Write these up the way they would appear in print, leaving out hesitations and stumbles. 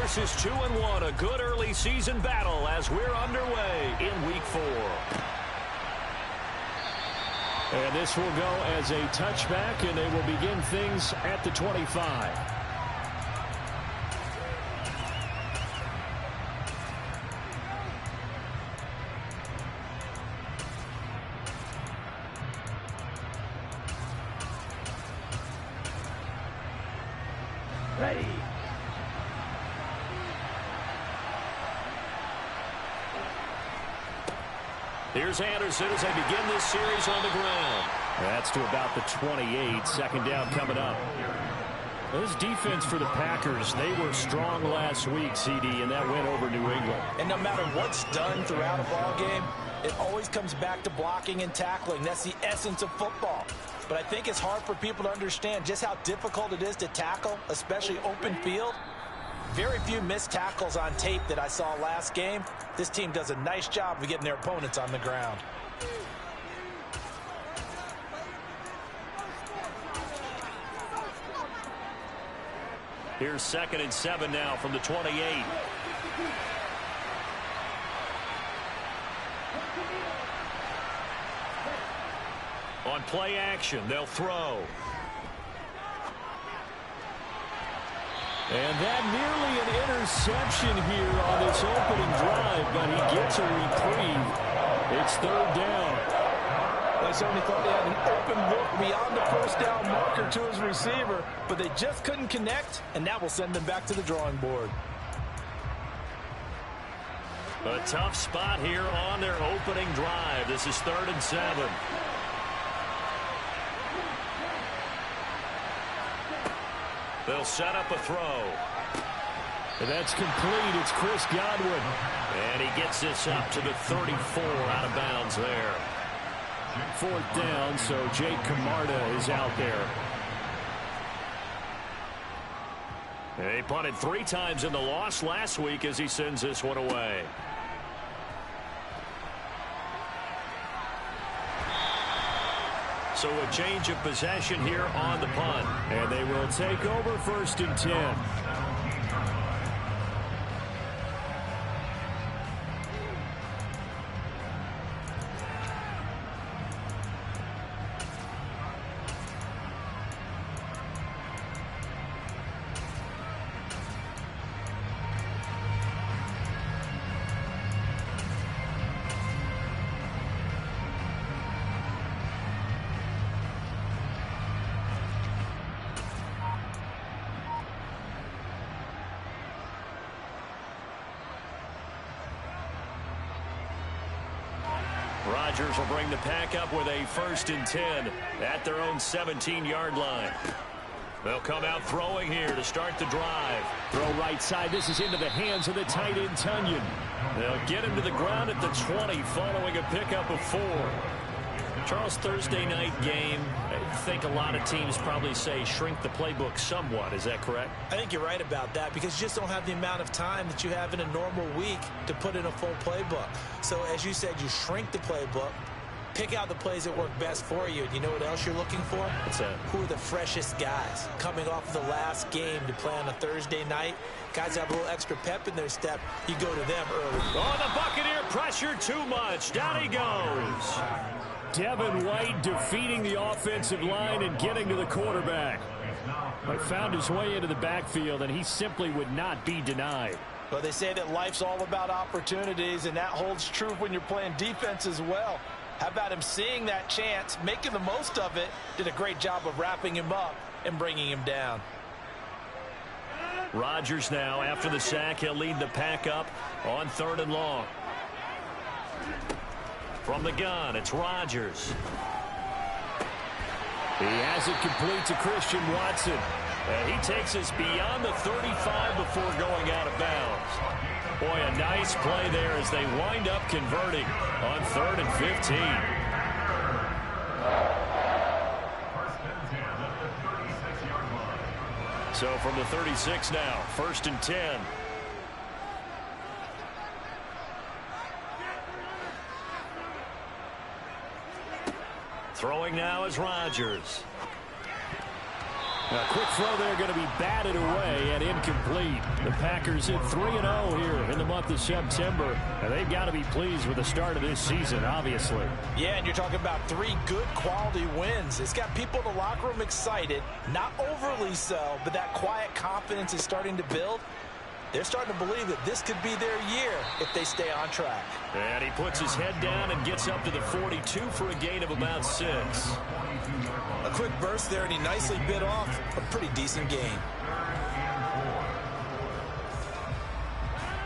versus 2-1. A good early season battle as we're underway in Week 4. And this will go as a touchback, and they will begin things at the 25. Ready. Here's Anderson as they begin this series on the ground. That's to about the 28. Second down coming up. This defense for the Packers, they were strong last week, CD, and that went over New England. And no matter what's done throughout a ball game, it always comes back to blocking and tackling. That's the essence of football. But I think it's hard for people to understand just how difficult it is to tackle, especially open field. Very few missed tackles on tape that I saw last game. This team does a nice job of getting their opponents on the ground. Here's 2nd and 7 now from the 28. On play action, they'll throw. And that nearly an interception here on this opening drive, but he gets a reprieve. It's 3rd down. They certainly thought he had an open look beyond the first down marker to his receiver, but they just couldn't connect, and that will send them back to the drawing board. A tough spot here on their opening drive. This is 3rd and 7. They'll set up a throw. And that's complete. It's Chris Godwin. And he gets this up to the 34 out of bounds there. 4th down, so Jake Camarda is out there. He punted 3 times in the loss last week as he sends this one away. So a change of possession here on the punt. And they will take over 1st and 10. Rodgers will bring the pack up with a 1st and 10 at their own 17-yard line. They'll come out throwing here to start the drive. Throw right side. This is into the hands of the tight end, Tunyon. They'll get him to the ground at the 20 following a pickup of 4. Charles, Thursday night game, I think a lot of teams probably say shrink the playbook somewhat. Is that correct? I think you're right about that because you just don't have the amount of time that you have in a normal week to put in a full playbook. So as you said, you shrink the playbook, pick out the plays that work best for you. And you know what else you're looking for? What's that? Who are the freshest guys coming off of the last game to play on a Thursday night? Guys have a little extra pep in their step. You go to them early. Oh, the Buccaneer pressure too much. Down he goes. Devin White defeating the offensive line and getting to the quarterback. But found his way into the backfield, and he simply would not be denied. Well, they say that life's all about opportunities, and that holds true when you're playing defense as well. How about him seeing that chance, making the most of it, did a great job of wrapping him up and bringing him down. Rodgers now, after the sack, he'll lead the pack up on 3rd and long. From the gun, it's Rodgers. He has it complete to Christian Watson. And he takes us beyond the 35 before going out of bounds. Boy, a nice play there as they wind up converting on 3rd and 15. So from the 36 now, 1st and 10. Throwing now is Rodgers. A quick throw there going to be batted away and incomplete. The Packers hit 3-0 here in the month of September, and they've got to be pleased with the start of this season, obviously. Yeah, and you're talking about 3 good quality wins. It's got people in the locker room excited, not overly so, but that quiet confidence is starting to build. They're starting to believe that this could be their year if they stay on track. And he puts his head down and gets up to the 42 for a gain of about 6. A quick burst there, and he nicely bit off a pretty decent gain.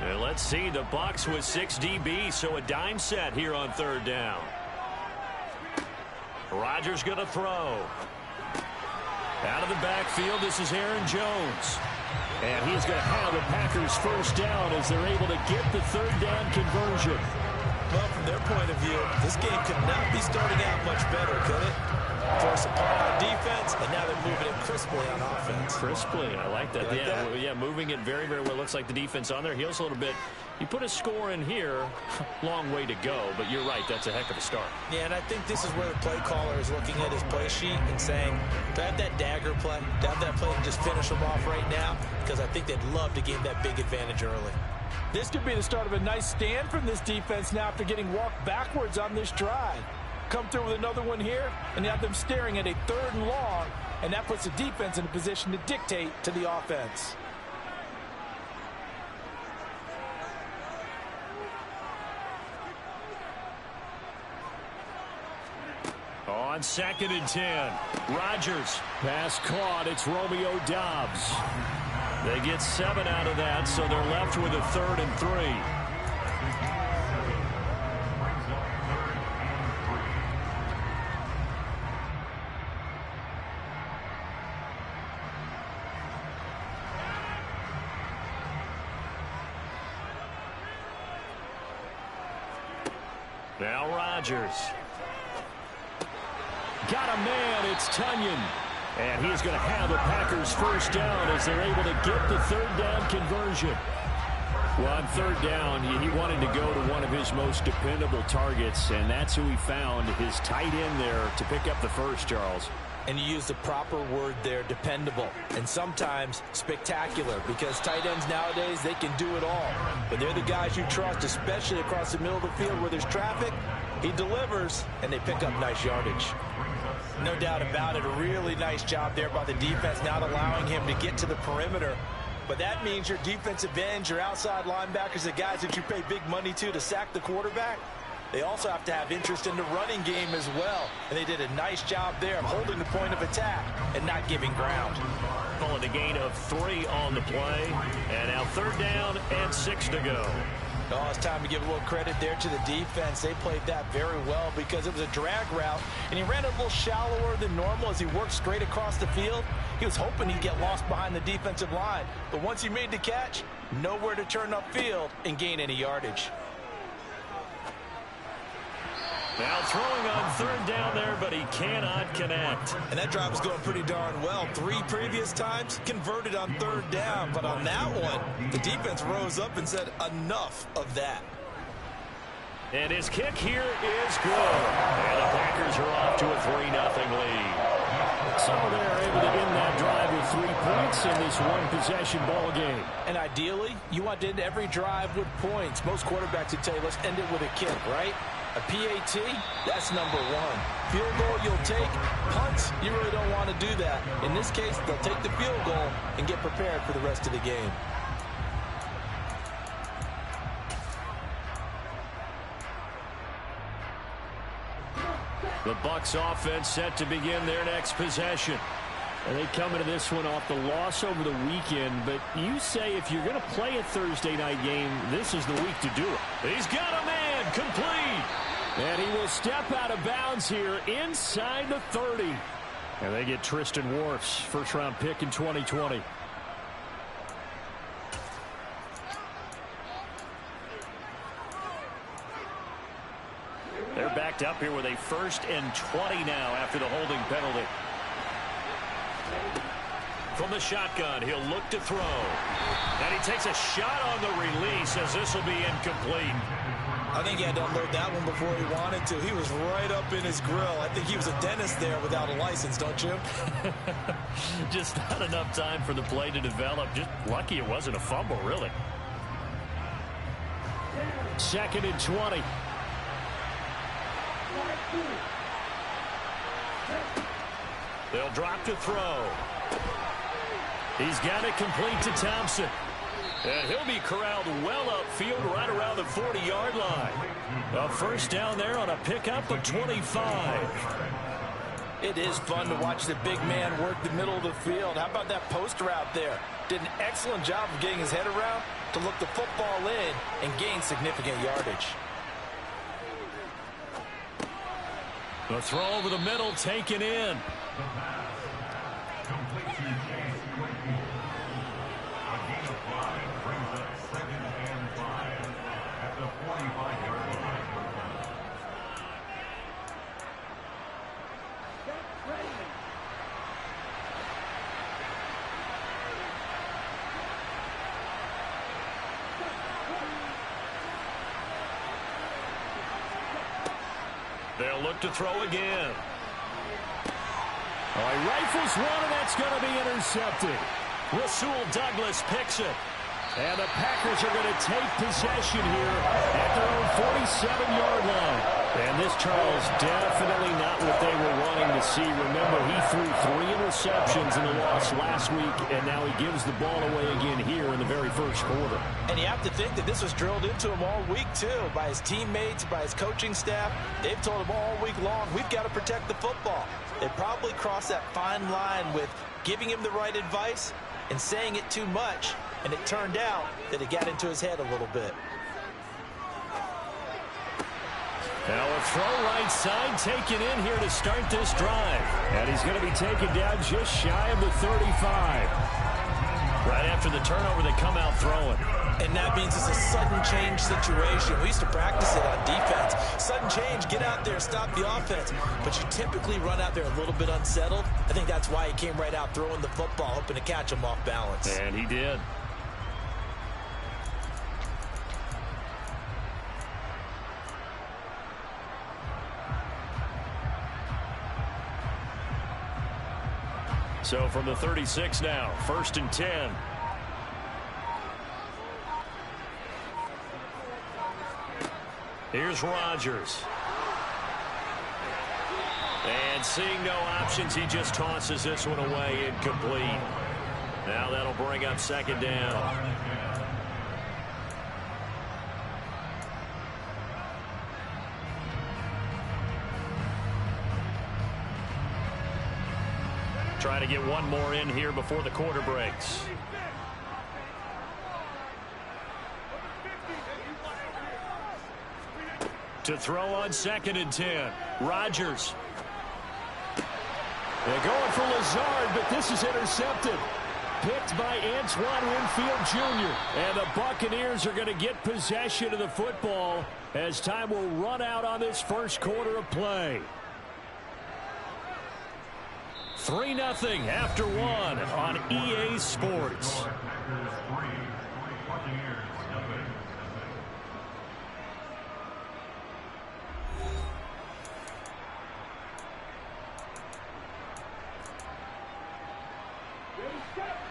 And let's see, the Bucs with 6 DBs, so a dime set here on 3rd down. Rodgers going to throw. Out of the backfield, this is Aaron Jones. And he's going to have the Packers first down as they're able to get the 3rd down conversion. Well, from their point of view, this game could not be starting out much better, could it? Force apart on defense, and now they're moving it crisply on offense. Crisply, I like that. Yeah, moving it very, very well. Looks like the defense on their heels a little bit. You put a score in here, long way to go, but you're right, that's a heck of a start. Yeah, and I think this is where the play caller is looking at his play sheet and saying, do I have that dagger play? Do I have that play and just finish them off right now? Because I think they'd love to gain that big advantage early. This could be the start of a nice stand from this defense now after getting walked backwards on this drive. Come through with another one here, and you have them staring at a 3rd and long, and that puts the defense in a position to dictate to the offense. On 2nd and 10, Rodgers. Pass caught, it's Romeo Doubs. They get 7 out of that, so they're left with a 3rd and 3. Now Rodgers. Got a man, it's Tunyon. And he's going to have the Packers first down as they're able to get the 3rd down conversion. Well, on 3rd down, he wanted to go to one of his most dependable targets, and that's who he found, his tight end there, to pick up the first, Charles. And you use the proper word there, dependable, and sometimes spectacular, because tight ends nowadays, they can do it all. But they're the guys you trust, especially across the middle of the field where there's traffic. He delivers, and they pick up nice yardage. No doubt about it, a really nice job there by the defense, not allowing him to get to the perimeter. But that means your defensive ends, your outside linebackers, the guys that you pay big money to sack the quarterback, they also have to have interest in the running game as well. And they did a nice job there of holding the point of attack and not giving ground. Pulling a gain of 3 on the play. And now 3rd down and 6 to go. Oh, it's time to give a little credit there to the defense. They played that very well because it was a drag route, and he ran a little shallower than normal as he worked straight across the field. He was hoping he'd get lost behind the defensive line, but once he made the catch, nowhere to turn upfield and gain any yardage. Now throwing on 3rd down there, but he cannot connect. And that drive was going pretty darn well. 3 previous times converted on 3rd down, but on that one, the defense rose up and said enough of that. And his kick here is good. And the Packers are off to a 3-0 lead. So they're able to end that drive with 3 points in this one-possession ball game. And ideally, you want to end every drive with points. Most quarterbacks would tell you, let's end it with a kick, right? A PAT, that's number 1. Field goal you'll take. Punts, you really don't want to do that. In this case, they'll take the field goal and get prepared for the rest of the game. The Bucs offense set to begin their next possession. And they come into this one off the loss over the weekend, but you say if you're going to play a Thursday night game, this is the week to do it. He's got a man, complete. And he will step out of bounds here inside the 30. And they get Tristan Wirfs, first-round pick in 2020. They're backed up here with a 1st and 20 now after the holding penalty. From the shotgun, he'll look to throw. And he takes a shot on the release as this will be incomplete. I think he had to unload that one before he wanted to. He was right up in his grill. I think he was a dentist there without a license, don't you? Just not enough time for the play to develop. Just lucky it wasn't a fumble, really. 2nd and 20. They'll drop to throw. He's got it complete to Thompson. And he'll be corralled well upfield right around the 40-yard line. A first down there on a pickup of 25. It is fun to watch the big man work the middle of the field. How about that post route there? Did an excellent job of getting his head around to look the football in and gain significant yardage. The throw over the middle taken in. They'll look to throw again. Oh, he rifles one, and that's going to be intercepted. Rasul Douglas picks it. And the Packers are going to take possession here at their own 47-yard line. And this, Charles, definitely not what they were wanting to see. Remember, he threw 3 interceptions in the loss last week, and now he gives the ball away again here in the very first quarter. And you have to think that this was drilled into him all week, too, by his teammates, by his coaching staff. They've told him all week long, we've got to protect the football. They probably crossed that fine line with giving him the right advice and saying it too much. And it turned out that it got into his head a little bit. Now a throw right side taken in here to start this drive. And he's going to be taken down just shy of the 35. Right after the turnover, they come out throwing. And that means it's a sudden change situation. We used to practice it on defense. Sudden change, get out there, stop the offense. But you typically run out there a little bit unsettled. I think that's why he came right out throwing the football, hoping to catch him off balance. And he did. So from the 36 now, 1st and 10. Here's Rodgers. And seeing no options, he just tosses this one away incomplete. Now that'll bring up 2nd down. Try to get one more in here before the quarter breaks. To throw on 2nd and 10. Rodgers. They're going for Lazard, but this is intercepted. Picked by Antoine Winfield Jr. And the Buccaneers are going to get possession of the football as time will run out on this first quarter of play. 3-0 after 1 on EA Sports.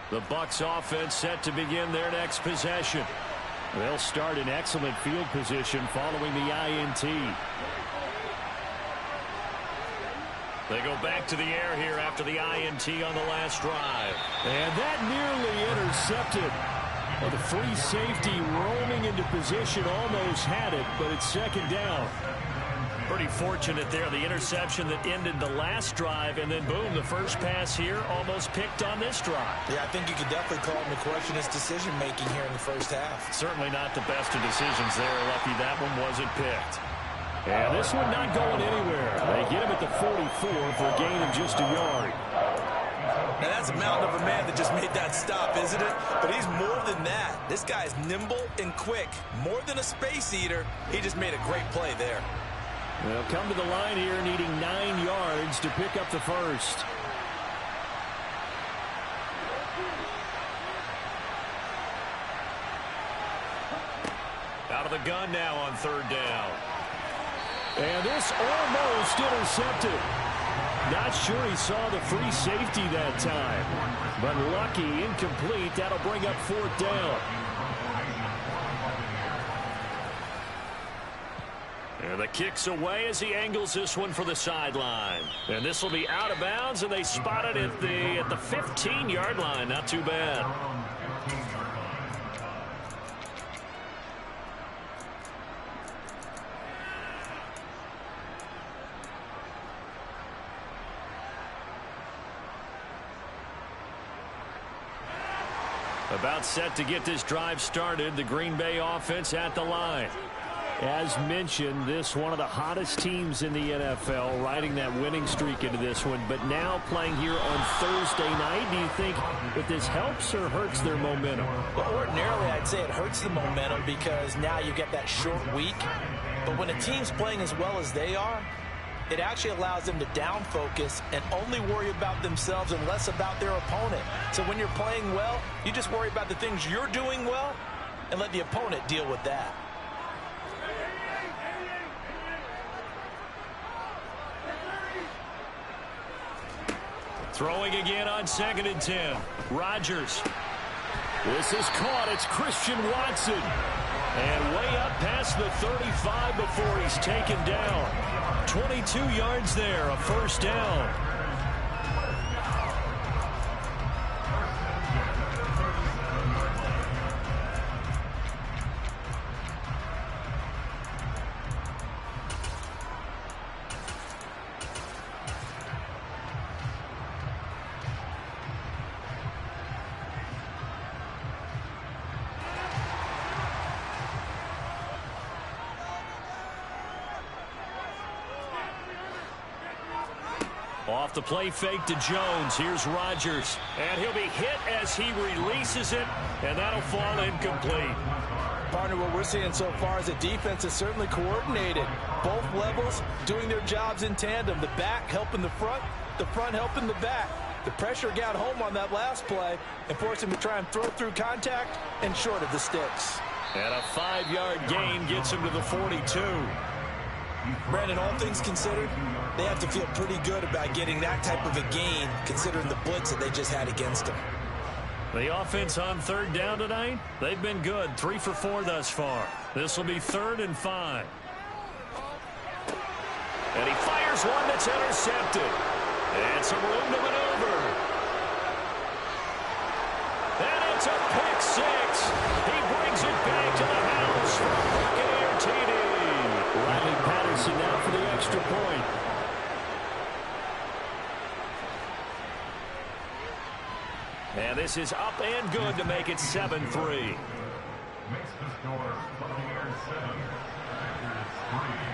The Bucs offense set to begin their next possession. They'll start in excellent field position following the INT. They go back to the air here after the INT on the last drive. And that nearly intercepted. Well, the free safety roaming into position almost had it, but it's 2nd down. Pretty fortunate there. The interception that ended the last drive, and then boom, the first pass here almost picked on this drive. Yeah, I think you could definitely call him to question his decision-making here in the first half. Certainly not the best of decisions there. Lucky that one wasn't picked. And this one not going anywhere. They get him at the 44 for a gain of just a yard. Now that's a mountain of a man that just made that stop, isn't it? But he's more than that. This guy's nimble and quick. More than a space eater. He just made a great play there. They'll come to the line here needing 9 yards to pick up the first. Out of the gun now on third down. And this almost intercepted. Not sure he saw the free safety that time. But lucky, incomplete. That'll bring up fourth down. And the kick's away as he angles this one for the sideline. And this will be out of bounds, and they spot it at the 15-yard line. Not too bad. About set to get this drive started. The Green Bay offense at the line. As mentioned, this one of the hottest teams in the NFL, riding that winning streak into this one, but now playing here on Thursday night. Do you think that this helps or hurts their momentum? Well, ordinarily, I'd say it hurts the momentum because now you get that short week. But when a team's playing as well as they are, it actually allows them to down focus and only worry about themselves and less about their opponent. So when you're playing well, you just worry about the things you're doing well and let the opponent deal with that. Throwing again on 2nd and 10. Rodgers. This is caught. It's Christian Watson. And way up past the 35 before he's taken down. 22 yards there, a first down. Off the play fake to Jones. Here's Rodgers. And he'll be hit as he releases it, and that'll fall incomplete. Partner, what we're seeing so far is the defense is certainly coordinated. Both levels doing their jobs in tandem. The back helping the front helping the back. The pressure got home on that last play and forced him to try and throw through contact and short of the sticks. And a 5-yard gain gets him to the 42. Brandon, all things considered, they have to feel pretty good about getting that type of a gain considering the blitz that they just had against them. The offense on third down tonight, they've been good. 3 for 4 thus far. This will be 3rd and 5. And he fires one that's intercepted. And some room to maneuver. And it's a pick 6. He brings it back to the house for a Buccaneer TD. Riley Patterson now for the extra point. And this is up and good to make it 7-3. Makes the score Buccaneers 7, Packers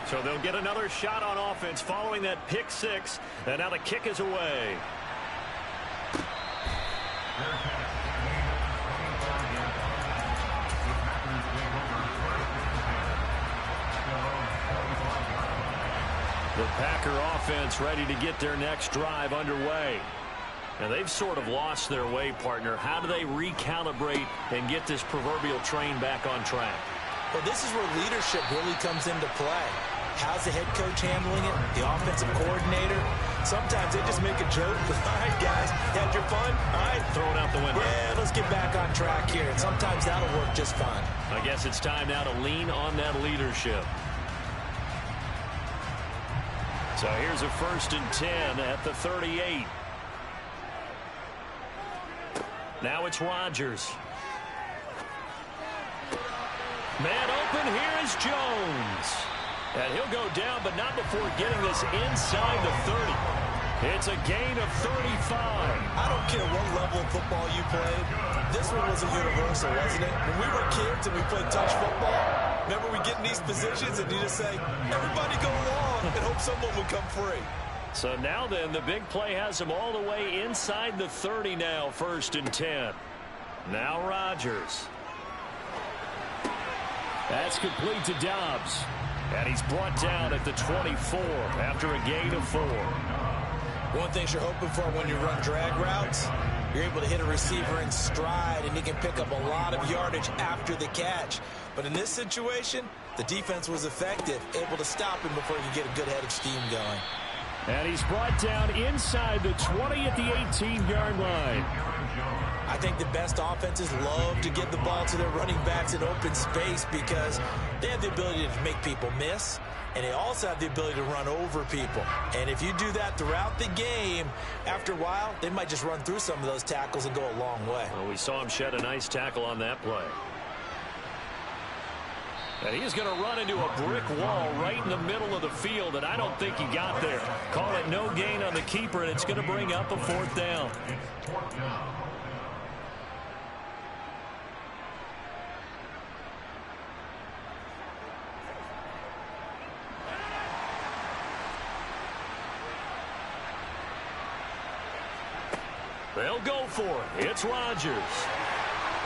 3. So they'll get another shot on offense following that pick 6. And now the kick is away. The Packer offense ready to get their next drive underway. And they've sort of lost their way, partner. How do they recalibrate and get this proverbial train back on track? Well, this is where leadership really comes into play. How's the head coach handling it? The offensive coordinator? Sometimes they just make a joke. All right, guys, you had your fun? All right. Throw it out the window. Yeah, let's get back on track here. And sometimes that'll work just fine. I guess it's time now to lean on that leadership. So here's a 1st and 10 at the 38. Now it's Rodgers. Man open, here is Jones. And he'll go down, but not before getting this inside the 30. It's a gain of 35. I don't care what level of football you played. This one was a universal, wasn't it? When we were kids and we played touch football, remember we get in these positions and you just say, everybody go along and hope someone would come free. So now then, the big play has him all the way inside the 30 now, 1st and 10. Now Rodgers. That's complete to Dobbs. And he's brought down at the 24 after a gain of 4. One thing you're hoping for when you run drag routes, You're able to hit a receiver in stride, and he can pick up a lot of yardage after the catch. But in this situation, the defense was effective, able to stop him before he could get a good head of steam going. And he's brought down inside the 20 at the 18-yard line. I think the best offenses love to give the ball to their running backs in open space because they have the ability to make people miss, and they also have the ability to run over people. And if you do that throughout the game, after a while, they might just run through some of those tackles and go a long way. Well, we saw him shed a nice tackle on that play. And he's going to run into a brick wall right in the middle of the field, and I don't think he got there. Call it no gain on the keeper, and it's going to bring up a 4th down. They'll go for it. It's Rodgers.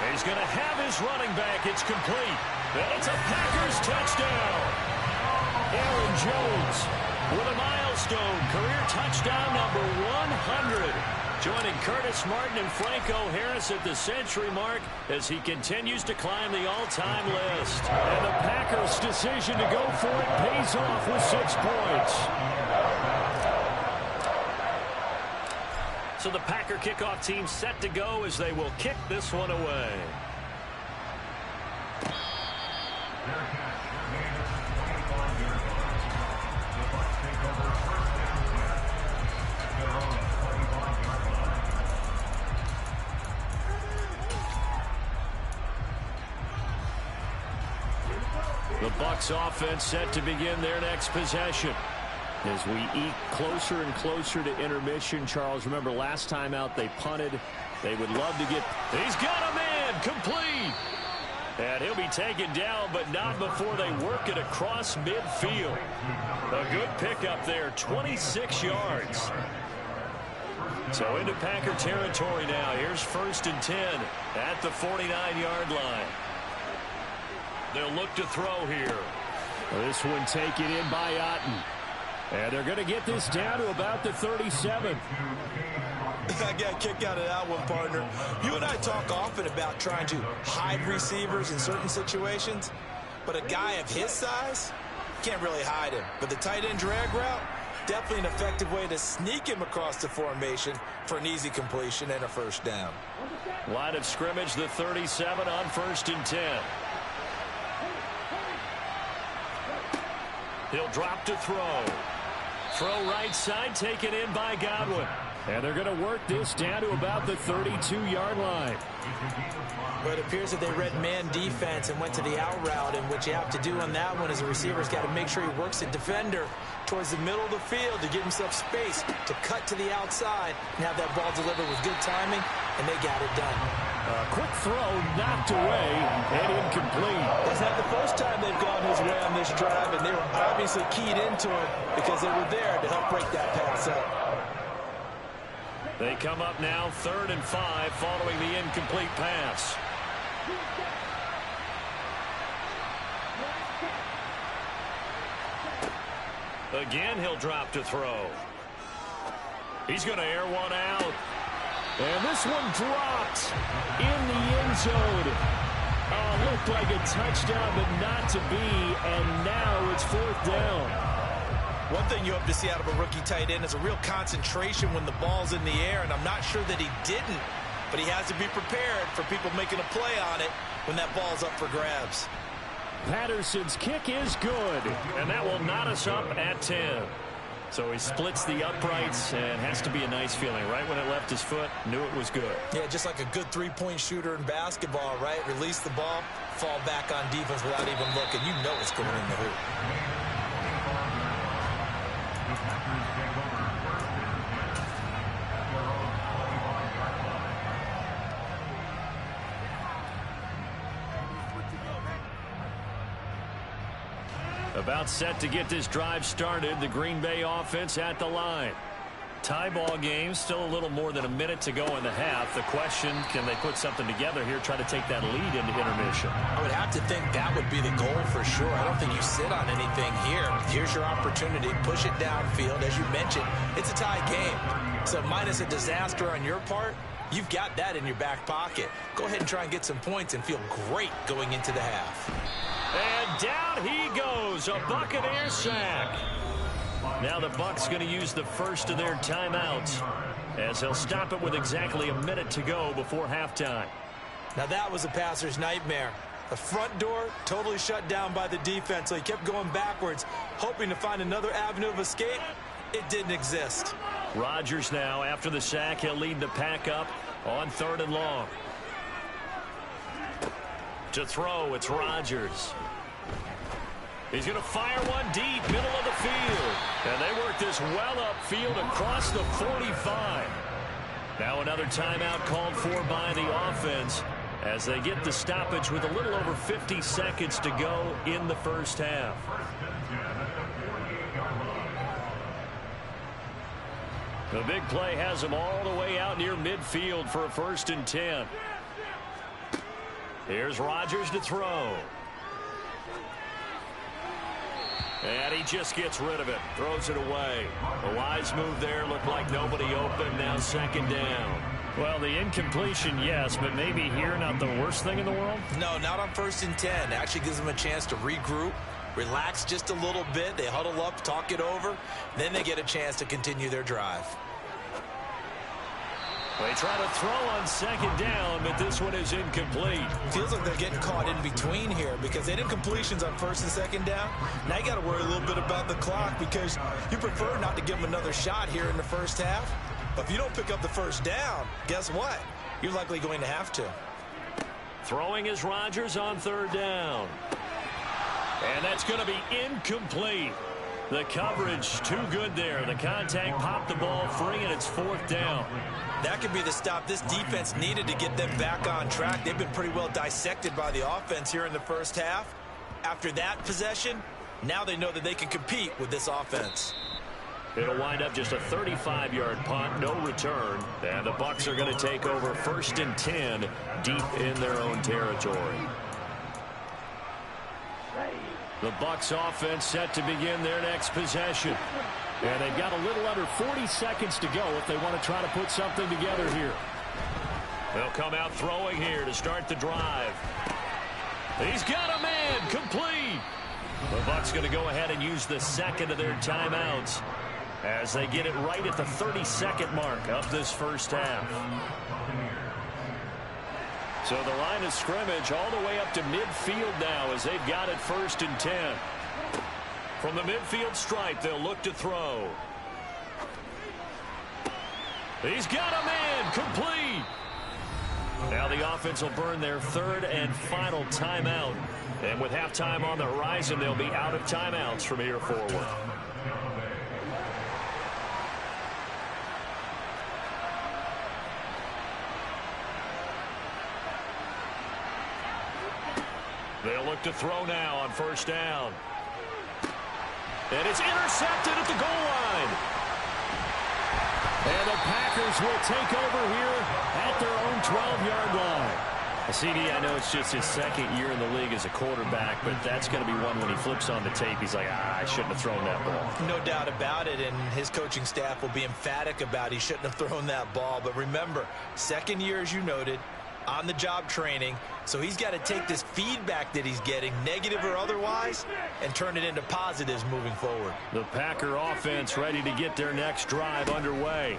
He's going to have his running back. It's complete. And it's a Packers touchdown. Aaron Jones with a milestone career touchdown number 100. Joining Curtis Martin and Franco Harris at the century mark as he continues to climb the all-time list. And the Packers' decision to go for it pays off with 6 points. So the Packer kickoff team set to go as they will kick this one away. The Bucs offense set to begin their next possession. As we eke closer and closer to intermission, Charles, remember last time out they punted. They would love to get... He's got a man complete. And he'll be taken down, but not before they work it across midfield. A good pickup there, 26 yards. So into Packer territory now. Here's 1st and 10 at the 49-yard line. They'll look to throw here. This one taken in by Otten. And they're going to get this down to about the 37. I got a kick out of that one, partner. You and I talk often about trying to hide receivers in certain situations, but a guy of his size can't really hide him. But the tight end drag route, definitely an effective way to sneak him across the formation for an easy completion and a 1st down. Line of scrimmage, the 37 on 1st and 10. He'll drop to throw. Throw right side, taken in by Godwin. And they're going to work this down to about the 32-yard line. But it appears that they read man defense and went to the out route, and what you have to do on that one is the receiver's got to make sure he works the defender towards the middle of the field to give himself space to cut to the outside and have that ball delivered with good timing, and they got it done. A quick throw knocked away and incomplete. It's not the first time they've gone his way on this drive, and they were obviously keyed into it because they were there to help break that pass up. They come up now 3rd and 5 following the incomplete pass. Again, he'll drop to throw. He's going to air one out. And this one dropped in the end zone. Looked like a touchdown, but not to be. And now it's 4th down. One thing you hope to see out of a rookie tight end is a real concentration when the ball's in the air, and I'm not sure that he didn't, but he has to be prepared for people making a play on it when that ball's up for grabs. Patterson's kick is good, and that will knot us up at 10. So he splits the uprights, and has to be a nice feeling. Right when it left his foot, knew it was good. Yeah, just like a good three-point shooter in basketball, right? Release the ball, fall back on defense without even looking. You know it's going in the hoop. About set to get this drive started. The Green Bay offense at the line. Tie ball game, still a little more than a minute to go in the half. The question, can they put something together here, try to take that lead into intermission? I would have to think that would be the goal for sure. I don't think you sit on anything here. Here's your opportunity. Push it downfield. As you mentioned, it's a tie game. So minus a disaster on your part, you've got that in your back pocket. Go ahead and try and get some points and feel great going into the half. And down he goes, a Buccaneer sack. Now the Bucs going to use the first of their timeouts as they'll stop it with exactly a minute to go before halftime. Now that was a passer's nightmare. The front door totally shut down by the defense, so he kept going backwards, hoping to find another avenue of escape. It didn't exist. Rodgers now, after the sack, he'll lead the pack up on 3rd and long. To throw, it's Rodgers. He's going to fire one deep, middle of the field. And they work this well upfield across the 45. Now another timeout called for by the offense as they get the stoppage with a little over 50 seconds to go in the first half. The big play has them all the way out near midfield for a 1st and 10. Here's Rodgers to throw. And he just gets rid of it. Throws it away. A wise move there. Looked like nobody open. Now 2nd down. Well, the incompletion, yes, but maybe here not the worst thing in the world? No, not on 1st and 10. Actually gives them a chance to regroup, relax just a little bit. They huddle up, talk it over. Then they get a chance to continue their drive. They try to throw on 2nd down, but this one is incomplete. Feels like they're getting caught in between here because they did completions on 1st and 2nd down. Now you got to worry a little bit about the clock because you prefer not to give them another shot here in the first half. But if you don't pick up the 1st down, guess what? You're likely going to have to. Throwing is Rodgers on 3rd down. And that's going to be incomplete. The coverage too good there. The contact popped the ball free, and it's 4th down. That could be the stop this defense needed to get them back on track. They've been pretty well dissected by the offense here in the first half. After that possession, now they know that they can compete with this offense. It'll wind up just a 35-yard punt, no return. And the Bucs are going to take over 1st and 10 deep in their own territory. The Bucs offense set to begin their next possession. And they've got a little under 40 seconds to go if they want to try to put something together here. They'll come out throwing here to start the drive. He's got a man, complete. The Bucs going to go ahead and use the 2nd of their timeouts as they get it right at the 30-second mark of this first half. So the line of scrimmage all the way up to midfield now as they've got it 1st and 10. From the midfield stripe, they'll look to throw. He's got a man, complete. Now the offense will burn their 3rd and final timeout. And with halftime on the horizon, they'll be out of timeouts from here forward. They'll look to throw now on 1st down. And it's intercepted at the goal line. And the Packers will take over here at their own 12-yard line. CD, I know it's just his 2nd year in the league as a quarterback, but that's going to be one when he flips on the tape, he's like, I shouldn't have thrown that ball. No doubt about it, and his coaching staff will be emphatic about he shouldn't have thrown that ball. But remember, 2nd year, as you noted, on-the-job training, so he's got to take this feedback that he's getting, negative or otherwise, and turn it into positives moving forward. The Packer offense ready to get their next drive underway.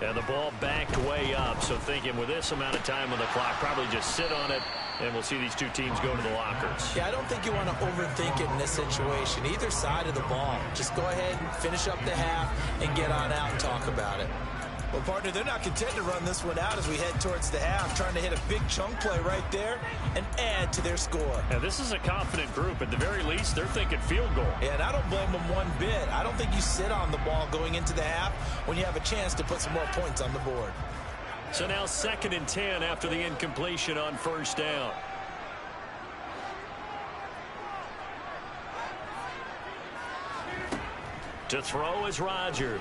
And the ball backed way up, so thinking with this amount of time on the clock, probably just sit on it, and we'll see these two teams go to the lockers. Yeah, I don't think you want to overthink it in this situation. Either side of the ball. Just go ahead and finish up the half and get on out and talk about it. Well, partner, they're not content to run this one out as we head towards the half, trying to hit a big chunk play right there and add to their score. Now, this is a confident group. At the very least, they're thinking field goal. Yeah, and I don't blame them one bit. I don't think you sit on the ball going into the half when you have a chance to put some more points on the board. So now 2nd and 10 after the incompletion on 1st down. To throw is Rodgers.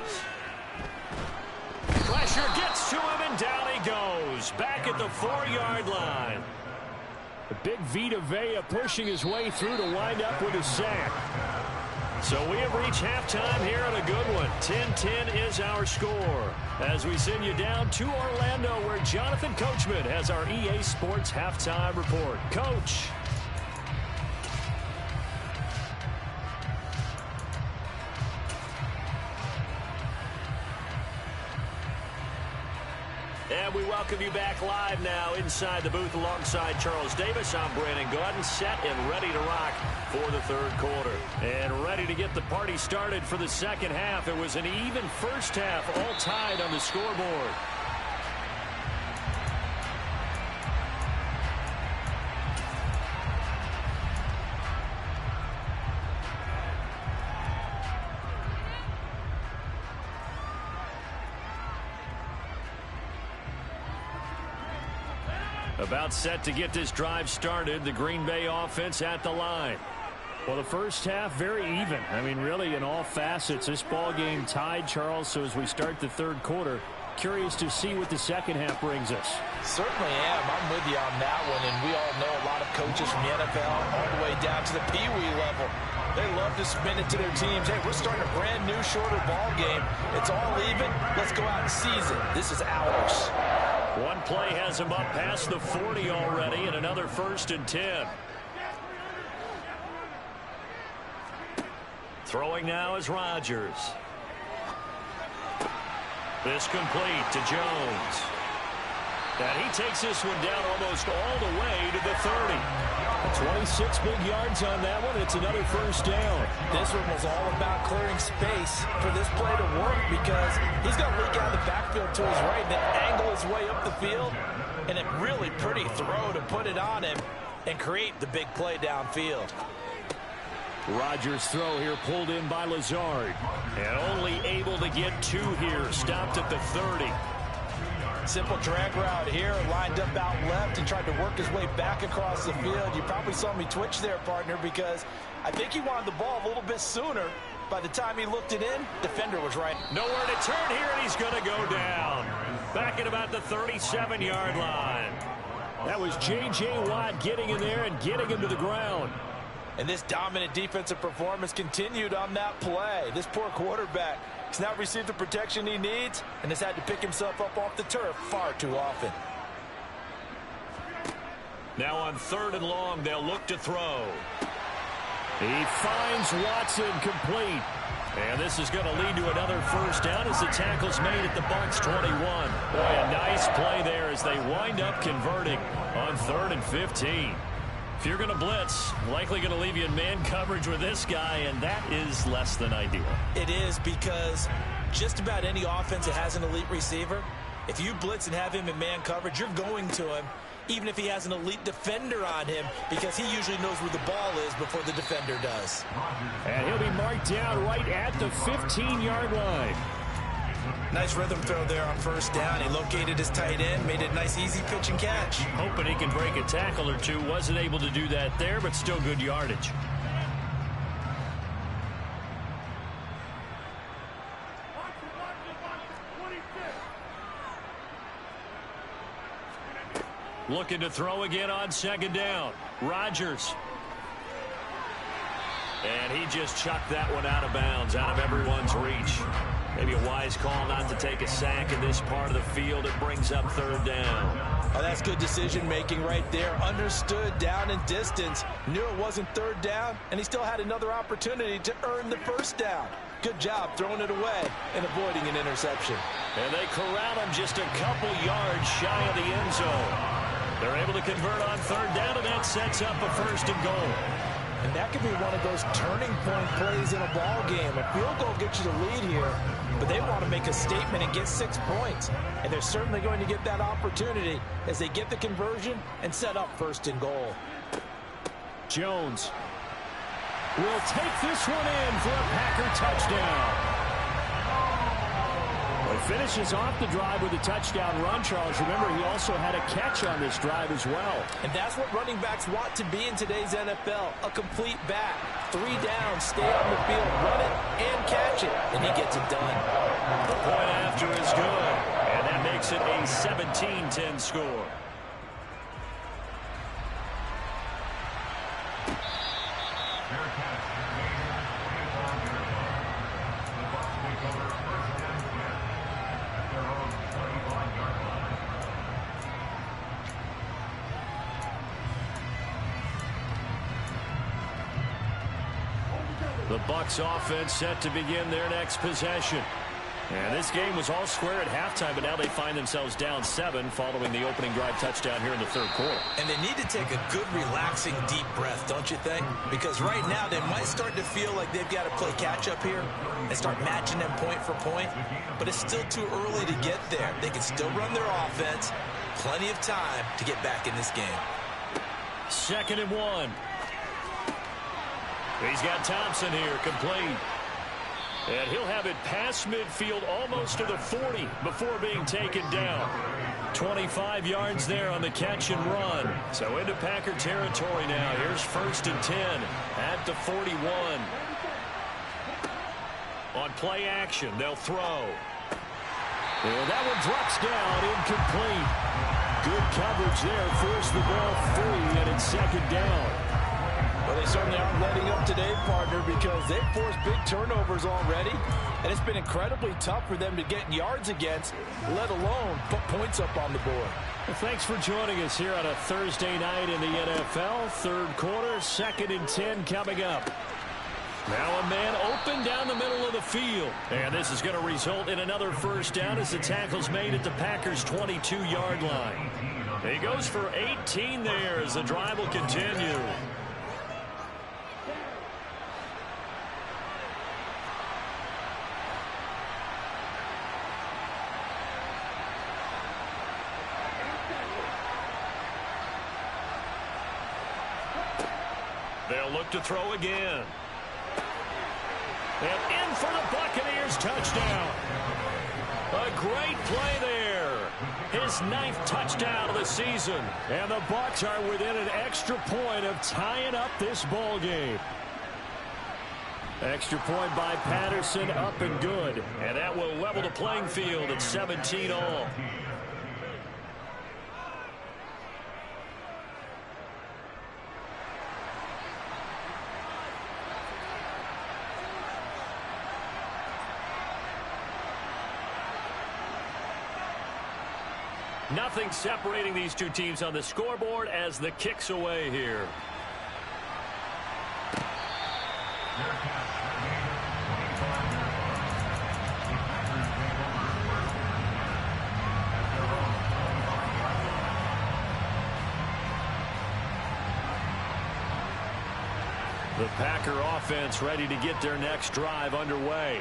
Pressure gets to him, and down he goes. Back at the 4-yard line. The big Vita Vea pushing his way through to wind up with a sack. So we have reached halftime here at a good one. 10-10 is our score. As we send you down to Orlando, where Jonathan Coachman has our EA Sports halftime report. Coach. And we welcome you back live now inside the booth alongside Charles Davis. I'm Brandon Gaudin, set and ready to rock for the third quarter. And ready to get the party started for the second half. It was an even first half, all tied on the scoreboard. About set to get this drive started. The Green Bay offense at the line. Well, the first half, very even. I mean, really, in all facets, this ball game tied, Charles. So as we start the third quarter, curious to see what the second half brings us. Certainly am. I'm with you on that one. And we all know a lot of coaches from the NFL all the way down to the Pee Wee level. They love to spin it to their teams. Hey, we're starting a brand new, shorter ball game. It's all even. Let's go out and seize it. This is ours. One play has him up past the 40 already, and another 1st and 10. Throwing now is Rodgers. This complete to Jones. And he takes this one down almost all the way to the 30. 26 big yards on that one. It's another 1st down. This one was all about clearing space for this play to work, because he's going to look out the backfield to his right and then angle his way up the field. And a really pretty throw to put it on him and create the big play downfield. Rodgers' throw here pulled in by Lazard. And only able to get 2 here. Stopped at the 30. Simple drag route here, lined up out left and tried to work his way back across the field. You probably saw me twitch there, partner, because I think he wanted the ball a little bit sooner. By the time he looked it in, defender was right. Nowhere to turn here, and he's going to go down. Back at about the 37-yard line. That was J.J. Watt getting in there and getting him to the ground. And this dominant defensive performance continued on that play. This poor quarterback has not received the protection he needs and has had to pick himself up off the turf far too often. Now on 3rd and long, they'll look to throw. He finds Watson complete. And this is going to lead to another 1st down as the tackle's made at the Bucs 21. Boy, a nice play there as they wind up converting on 3rd and 15. If you're going to blitz, likely going to leave you in man coverage with this guy, and that is less than ideal. It is, because just about any offense that has an elite receiver, if you blitz and have him in man coverage, you're going to him, even if he has an elite defender on him, because he usually knows where the ball is before the defender does. And he'll be marked down right at the 15-yard line. Nice rhythm throw there on 1st down. He located his tight end, made it a nice easy pitch and catch. Hoping he can break a tackle or two. Wasn't able to do that there, but still good yardage. Looking to throw again on 2nd down. Rodgers. And he just chucked that one out of bounds, out of everyone's reach. Maybe a wise call not to take a sack in this part of the field. It brings up 3rd down. Oh, that's good decision-making right there. Understood down and distance. Knew it wasn't 3rd down, and he still had another opportunity to earn the 1st down. Good job throwing it away and avoiding an interception. And they corral him just a couple yards shy of the end zone. They're able to convert on 3rd down, and that sets up a 1st and goal. And that could be one of those turning point plays in a ball game. A field goal gets you the lead here, but they want to make a statement and get 6 points. And they're certainly going to get that opportunity as they get the conversion and set up 1st and goal. Jones will take this one in for a Packer touchdown. He finishes off the drive with a touchdown run, Charles. Remember, he also had a catch on this drive as well. And that's what running backs want to be in today's NFL, a complete back. 3 down, stay on the field, run it, and catch it, and he gets it done. The point after is good, and that makes it a 17-10 score. The Bucs offense set to begin their next possession. And this game was all square at halftime, but now they find themselves down 7 following the opening drive touchdown here in the third quarter. And they need to take a good, relaxing, deep breath, don't you think? Because right now they might start to feel like they've got to play catch-up here and start matching them point for point. But it's still too early to get there. They can still run their offense. Plenty of time to get back in this game. 2nd and 1. He's got Thompson here, complete. And he'll have it past midfield almost to the 40 before being taken down. 25 yards there on the catch and run. So into Packer territory now. Here's 1st and 10 at the 41. On play action, they'll throw. And that one drops down, incomplete. Good coverage there, forced the ball free, and it's 2nd down. Well, they certainly aren't letting up today, partner, because they've forced big turnovers already, and it's been incredibly tough for them to get yards against, let alone put points up on the board. Well, thanks for joining us here on a Thursday night in the NFL. Third quarter, 2nd and 10 coming up. Now a man open down the middle of the field. And this is going to result in another first down as the tackle's made at the Packers' 22-yard line. He goes for 18 there as the drive will continue. They'll look to throw again. And in for the Buccaneers, touchdown. A great play there. His 9th touchdown of the season. And the Bucs are within an extra point of tying up this ball game. Extra point by Patterson, up and good. And that will level the playing field at 17 all. Nothing separating these two teams on the scoreboard as the kick's away here. The Packer offense ready to get their next drive underway.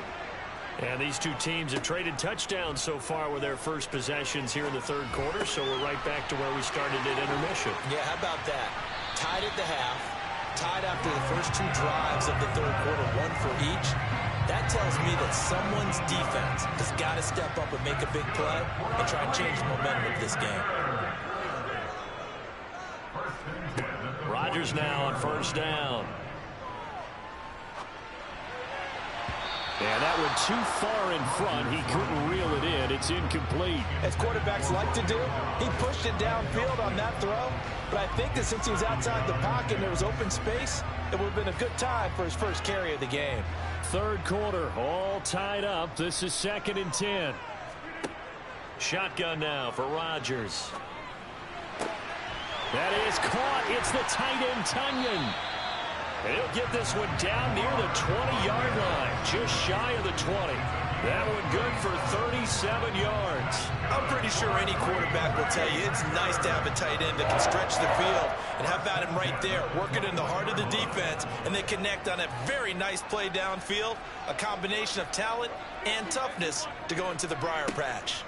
And these two teams have traded touchdowns so far with their first possessions here in the third quarter, so we're right back to where we started at intermission. Yeah, how about that? Tied at the half, tied after the first 2 drives of the third quarter, 1 for each. That tells me that someone's defense has got to step up and make a big play and try and change the momentum of this game. Rodgers now on 1st down. And that went too far in front. He couldn't reel it in. It's incomplete. As quarterbacks like to do, he pushed it downfield on that throw. But I think that since he was outside the pocket and there was open space, it would have been a good time for his first carry of the game. Third quarter, all tied up. This is 2nd and 10. Shotgun now for Rodgers. That is caught. It's the tight end, Tunyon. And he'll get this one down near the 20-yard line, just shy of the 20. That one good for 37 yards. I'm pretty sure any quarterback will tell you it's nice to have a tight end that can stretch the field. And how about him right there, working in the heart of the defense, and they connect on a very nice play downfield, a combination of talent and toughness to go into the briar patch.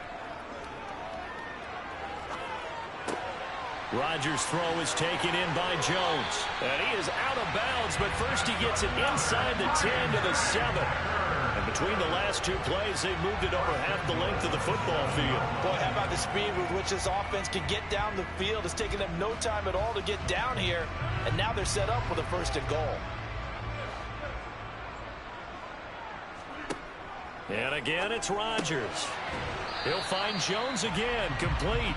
Rodgers' throw is taken in by Jones. And he is out of bounds, but first he gets it inside the 10 to the 7. And between the last 2 plays, they've moved it over half the length of the football field. Boy, how about the speed with which this offense can get down the field? It's taken them no time at all to get down here. And now they're set up with a 1st and goal. And again, it's Rodgers. He'll find Jones again, complete.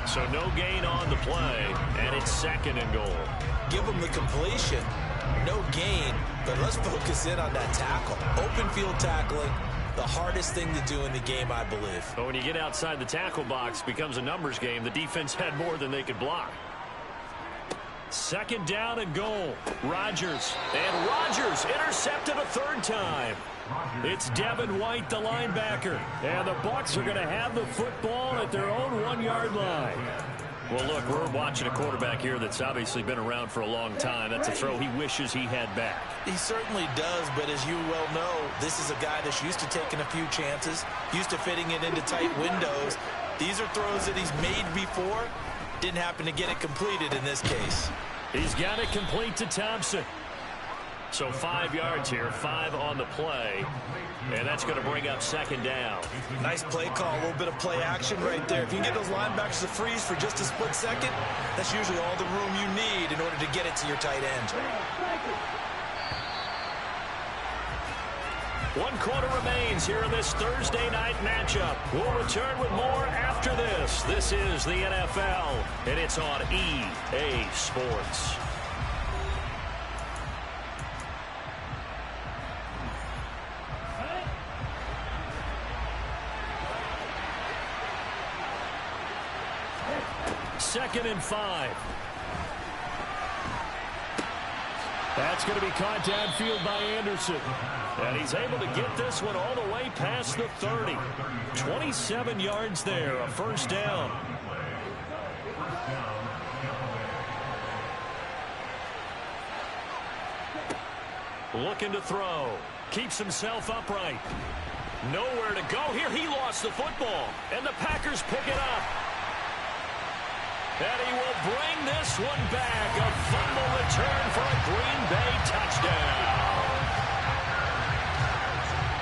So no gain on the play, and it's 2nd and goal. Give him the completion, no gain, but let's focus in on that tackle. Open field tackling, the hardest thing to do in the game, I believe. But when you get outside the tackle box, it becomes a numbers game. The defense had more than they could block. Second down and goal. Rodgers. And Rodgers intercepted a third time. It's Devin White, the linebacker. And the Bucs are going to have the football at their own 1-yard line. Well, look, we're watching a quarterback here that's obviously been around for a long time. That's a throw he wishes he had back. He certainly does, but as you well know, this is a guy that's used to taking a few chances, used to fitting it into tight windows. These are throws that he's made before. Didn't happen to get it completed in this case. He's got it complete to Thompson. So 5 yards here, 5 on the play. And that's going to bring up second down. Nice play call, a little bit of play action right there. If you can get those linebackers to freeze for just a split second, that's usually all the room you need in order to get it to your tight end. 1 quarter remains here in this Thursday night matchup. We'll return with more after this. This is the NFL, and it's on EA Sports. Second and 5. That's going to be caught downfield by Anderson. And he's able to get this one all the way past the 30. 27 yards there, a first down. Looking to throw. Keeps himself upright. Nowhere to go here. He lost the football. And the Packers pick it up. And he will bring this one back. A fumble return for a Green Bay touchdown.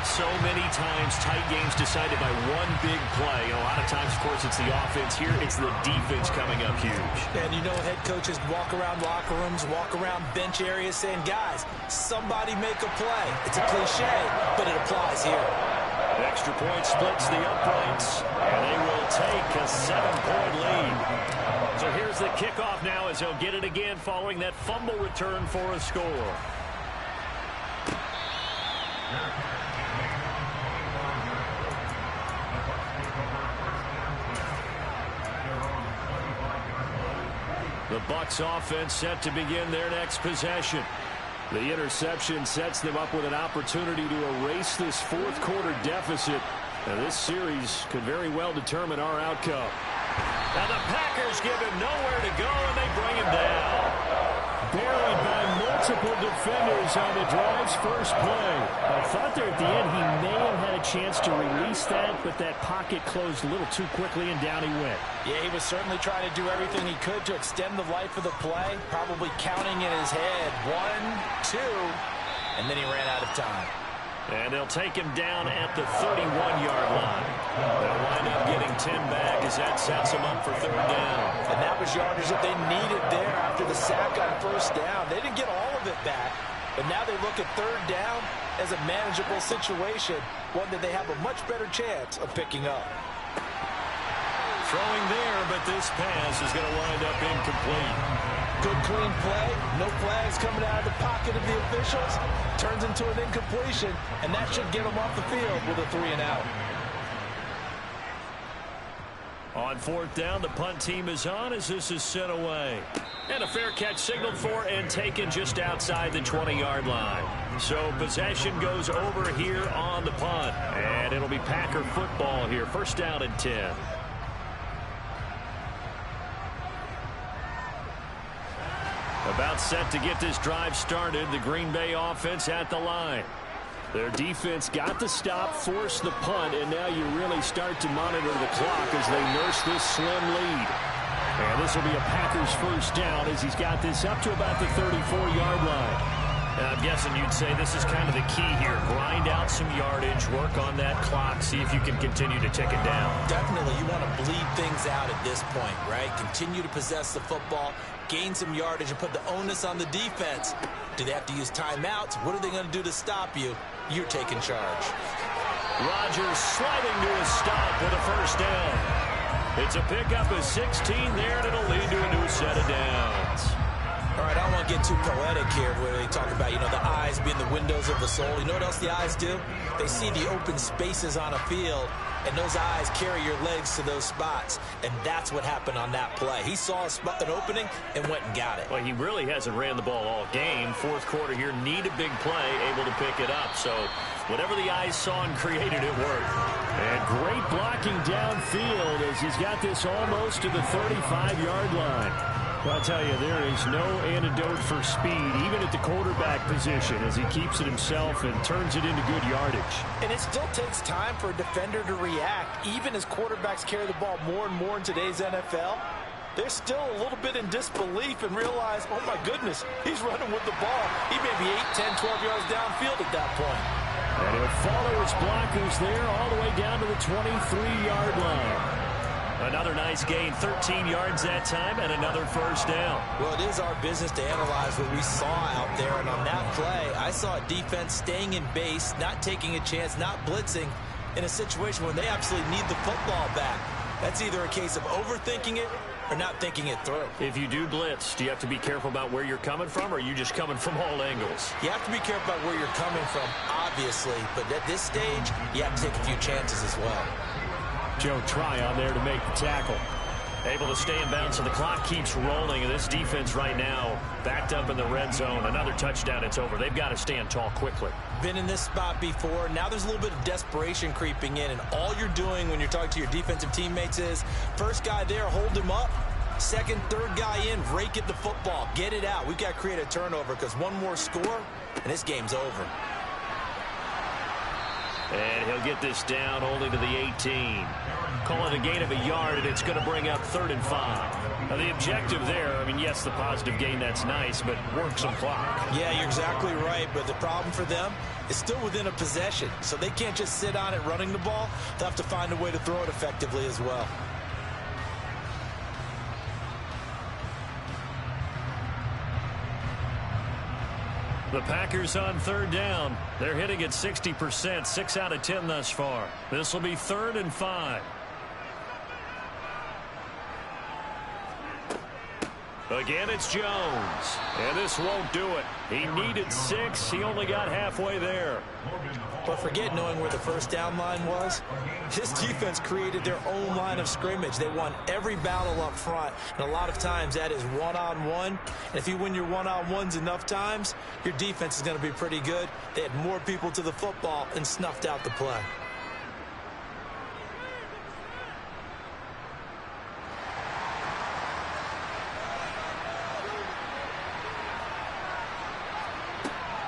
So many times tight games decided by one big play. A lot of times, of course, it's the offense. Here, it's the defense coming up huge. And you know head coaches walk around locker rooms, walk around bench areas saying, guys, somebody make a play. It's a cliche, but it applies here. Extra point splits the uprights, and they will take a 7-point lead. So here's the kickoff now as they'll get it again following that fumble return for a score. The Bucs offense set to begin their next possession. The interception sets them up with an opportunity to erase this fourth quarter deficit. And this series could very well determine our outcome. And the Packers give him nowhere to go, and they bring him down. Buried by multiple defenders on the drive's first play. I thought there at the end he may have had a chance to release that, but that pocket closed a little too quickly, and down he went. Yeah, he was certainly trying to do everything he could to extend the life of the play, probably counting in his head 1, 2, and then he ran out of time. And they'll take him down at the 31-yard line. They'll wind up getting 10 back as that sets them up for third down. And that was yardage that they needed there after the sack on first down. They didn't get all of it back, but now they look at third down as a manageable situation, one that they have a much better chance of picking up. Throwing there, but this pass is going to wind up incomplete. Good clean play, no flags coming out of the pocket of the officials. Turns into an incompletion, and that should get them off the field with a 3-and-out. On fourth down, the punt team is on as this is sent away. And a fair catch signaled for and taken just outside the 20-yard line. So possession goes over here on the punt. And it'll be Packer football here. First down and 10. About set to get this drive started. The Green Bay offense at the line. Their defense got the stop, forced the punt, and now you really start to monitor the clock as they nurse this slim lead. And this will be a Packers first down as he's got this up to about the 34-yard line. And I'm guessing you'd say this is kind of the key here. Grind out some yardage, work on that clock, see if you can continue to tick it down. Definitely, you want to bleed things out at this point, right? Continue to possess the football, gain some yardage, and put the onus on the defense. Do they have to use timeouts? What are they going to do to stop you? You're taking charge. Rodgers sliding to a stop with a first down. It's a pickup of 16 there, and it'll lead to a new set of downs. All right, I don't want to get too poetic here where they talk about, the eyes being the windows of the soul. You know what else the eyes do? They see the open spaces on a field, and those eyes carry your legs to those spots, and that's what happened on that play. He saw an opening and went and got it. Well, he really hasn't ran the ball all game. Fourth quarter here, need a big play, able to pick it up. So whatever the eyes saw and created, it worked. And great blocking downfield as he's got this almost to the 35-yard line. I'll tell you, there is no antidote for speed, even at the quarterback position, as he keeps it himself and turns it into good yardage. And it still takes time for a defender to react, even as quarterbacks carry the ball more and more in today's NFL. They're still a little bit in disbelief and realize, oh my goodness, he's running with the ball. He may be 8, 10, 12 yards downfield at that point. And he'll follow his blockers there all the way down to the 23-yard line. Another nice gain, 13 yards that time, and another first down. Well, it is our business to analyze what we saw out there, and on that play, I saw a defense staying in base, not taking a chance, not blitzing, in a situation where they absolutely need the football back. That's either a case of overthinking it or not thinking it through. If you do blitz, do you have to be careful about where you're coming from, or are you just coming from all angles? You have to be careful about where you're coming from, obviously, but at this stage, you have to take a few chances as well. Joe Tryon there to make the tackle. Able to stay in bounds, so the clock keeps rolling. And this defense right now backed up in the red zone. Another touchdown, it's over. They've got to stand tall quickly. Been in this spot before. Now there's a little bit of desperation creeping in. And all you're doing when you're talking to your defensive teammates is, first guy there, hold him up. Second, third guy in, rake at the football. Get it out. We've got to create a turnover because one more score, and this game's over. And he'll get this down only to the 18. Call it a gain of a yard, and it's going to bring up 3rd and 5. Now, the objective there, I mean, yes, the positive gain, that's nice, but work some clock. Yeah, you're exactly right, but the problem for them is still within a possession, so they can't just sit on it running the ball. They'll have to find a way to throw it effectively as well. The Packers on 3rd down. They're hitting at 60%, 6 out of 10 thus far. This will be 3rd and 5. Again, it's Jones. And this won't do it. He needed 6. He only got halfway there. But forget knowing where the first down line was. This defense created their own line of scrimmage. They won every battle up front. And a lot of times that is one-on-one. And if you win your one-on-ones enough times, your defense is going to be pretty good. They had more people to the football and snuffed out the play.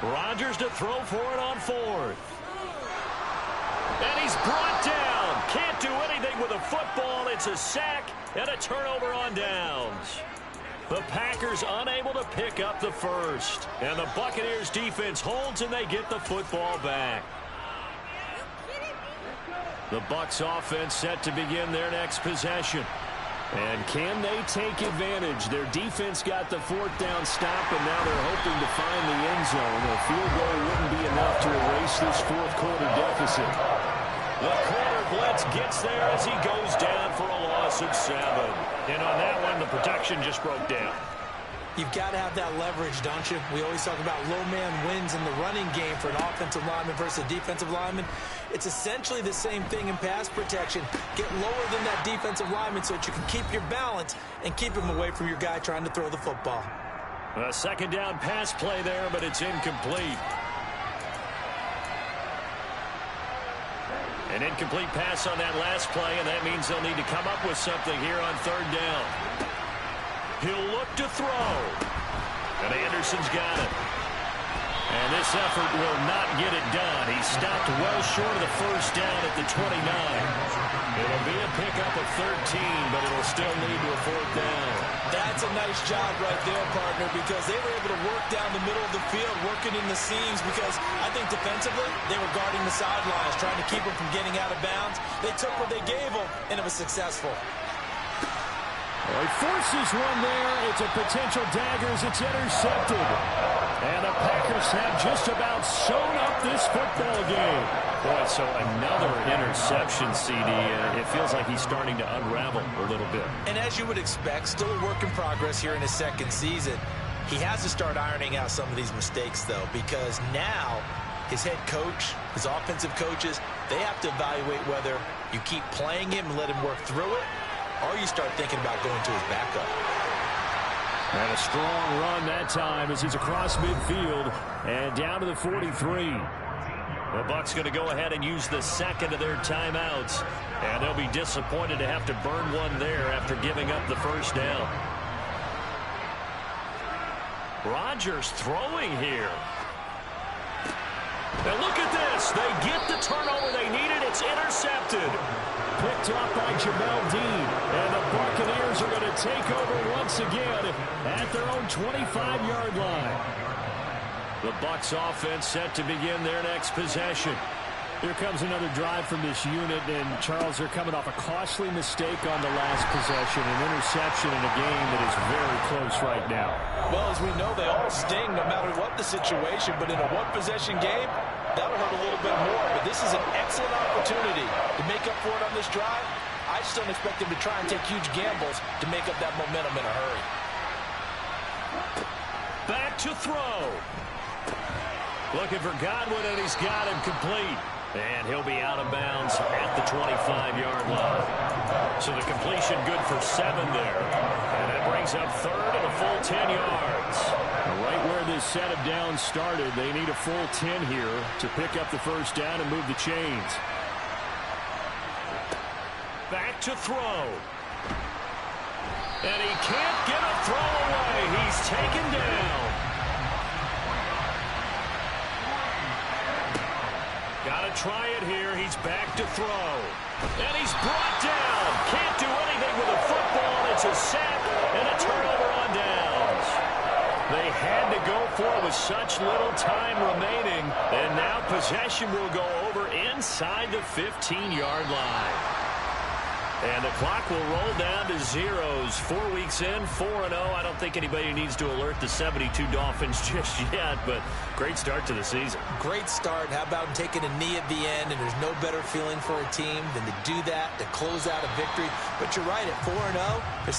Rodgers to throw for it on 4th. And he's brought down. Can't do anything with a football. It's a sack and a turnover on downs. The Packers unable to pick up the first. And the Buccaneers defense holds and they get the football back. The Bucs offense set to begin their next possession. And can they take advantage? Their defense got the 4th down stop, and now they're hoping to find the end zone. A field goal wouldn't be enough to erase this 4th quarter deficit. The corner blitz gets there as he goes down for a loss of 7. And on that one, the protection just broke down. You've got to have that leverage, don't you? We always talk about low man wins in the running game for an offensive lineman versus a defensive lineman. It's essentially the same thing in pass protection. Get lower than that defensive lineman so that you can keep your balance and keep him away from your guy trying to throw the football. A 2nd down pass play there, but it's incomplete. An incomplete pass on that last play, and that means they'll need to come up with something here on 3rd down. He'll look to throw. And Anderson's got it. And this effort will not get it done. He stopped well short of the first down at the 29. It'll be a pickup of 13, but it'll still lead to a 4th down. That's a nice job right there, partner, because they were able to work down the middle of the field, working in the seams, because I think defensively they were guarding the sidelines, trying to keep them from getting out of bounds. They took what they gave them, and it was successful. Well, he forces one there. It's a potential dagger as it's intercepted. And the Packers have just about sewn up this football game. Boy, so another interception, CD. It feels like he's starting to unravel a little bit. And as you would expect, still a work in progress here in his 2nd season. He has to start ironing out some of these mistakes, though, because now his head coach, his offensive coaches, they have to evaluate whether you keep playing him and let him work through it, or you start thinking about going to his backup. And a strong run that time as he's across midfield and down to the 43. The Bucs going to go ahead and use the second of their timeouts, and they'll be disappointed to have to burn one there after giving up the first down. Rodgers throwing here. And look at this. They get the turnover they needed. It's intercepted. Picked off by Jamel Dean. And the Buccaneers are going to take over once again at their own 25-yard line. The Bucs offense set to begin their next possession. Here comes another drive from this unit, and Charles, they're coming off a costly mistake on the last possession, an interception in a game that is very close right now. Well, as we know, they all sting no matter what the situation, but in a one-possession game, that'll hurt a little bit more. But this is an excellent opportunity to make up for it on this drive. I just don't expect them to try and take huge gambles to make up that momentum in a hurry. Back to throw. Looking for Godwin, and he's got him complete. And he'll be out of bounds at the 25-yard line. So the completion good for 7 there. And that brings up third and a full 10 yards. Right where this set of downs started, they need a full 10 here to pick up the first down and move the chains. Back to throw. And he can't get a throw away. He's taken down. Got to try it here. He's back to throw. And he's brought down. Can't do anything with a football. It's a sack and a turnover on downs. They had to go for it with such little time remaining. And now possession will go over inside the 15-yard line. And the clock will roll down to zeros. 4 weeks in, 4-0. I don't think anybody needs to alert the 72 Dolphins just yet, but great start to the season. Great start. How about taking a knee at the end? And there's no better feeling for a team than to do that, to close out a victory. But you're right, at 4-0,